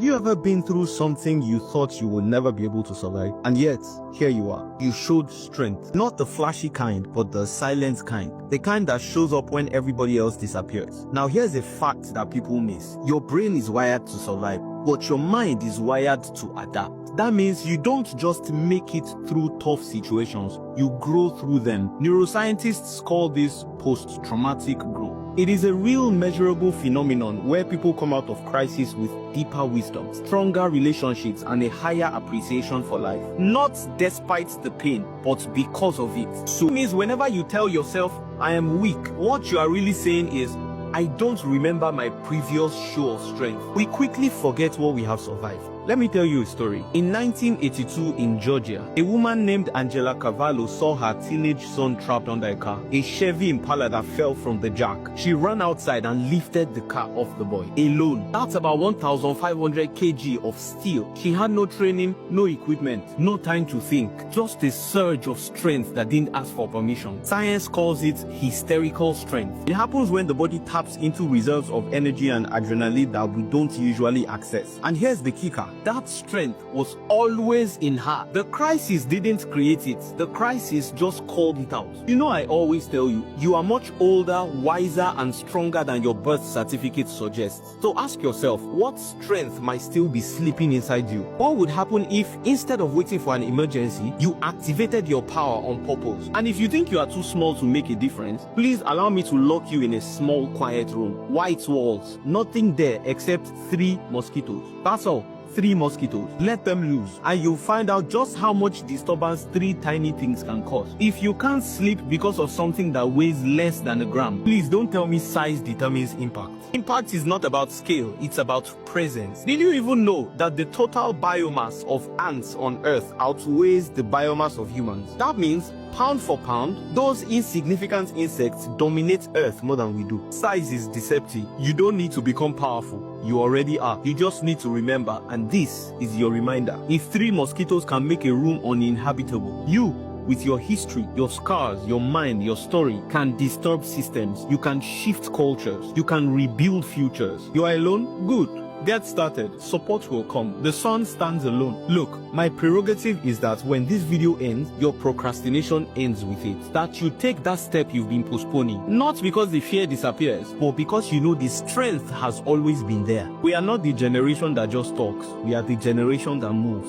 You ever been through something you thought you would never be able to survive? And yet, here you are. You showed strength. Not the flashy kind, but the silent kind. The kind that shows up when everybody else disappears. Now here's a fact that people miss. Your brain is wired to survive, but your mind is wired to adapt. That means you don't just make it through tough situations, you grow through them. Neuroscientists call this post-traumatic growth. It is a real measurable phenomenon where people come out of crisis with deeper wisdom, stronger relationships, and a higher appreciation for life. Not despite the pain, but because of it. So it means whenever you tell yourself, I am weak, what you are really saying is, I don't remember my previous show of strength. We quickly forget what we have survived. Let me tell you a story. In 1982 in Georgia, a woman named Angela Cavallo saw her teenage son trapped under a car, a Chevy Impala that fell from the jack. She ran outside and lifted the car off the boy, alone. That's about 1,500 kg of steel. She had no training, no equipment, no time to think, just a surge of strength that didn't ask for permission. Science calls it hysterical strength. It happens when the body taps into reserves of energy and adrenaline that we don't usually access. And here's the kicker. That strength was always in her. The crisis didn't create it. The crisis just called it out. You know, I always tell you, you are much older, wiser, and stronger than your birth certificate suggests. So ask yourself, what strength might still be sleeping inside you? What would happen if, instead of waiting for an emergency, you activated your power on purpose? And if you think you are too small to make a difference, please allow me to lock you in a small, quiet room. White walls, nothing there except 3 mosquitoes. That's all. 3 mosquitoes. Let them loose, and you'll find out just how much disturbance 3 tiny things can cause. If you can't sleep because of something that weighs less than a gram, please don't tell me size determines impact. Impact is not about scale, it's about presence. Did you even know that the total biomass of ants on Earth outweighs the biomass of humans? That means, pound for pound, those insignificant insects dominate Earth more than we do. Size is deceptive. You don't need to become powerful. You already are. You just need to remember, and this is your reminder. If 3 mosquitoes can make a room uninhabitable, you, with your history, your scars, your mind, your story, can disturb systems. You can shift cultures. You can rebuild futures. You are alone? Good. Get started. Support will come. The sun stands alone. Look, my prerogative is that when this video ends, your procrastination ends with it. That you take that step you've been postponing. Not because the fear disappears, but because you know the strength has always been there. We are not the generation that just talks. We are the generation that moves.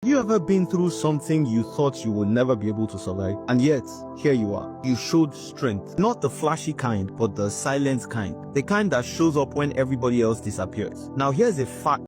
You ever been through something you thought you would never be able to survive? And yet, here you are. You showed strength. Not the flashy kind, but the silent kind. The kind that shows up when everybody else disappears. Now here's a fact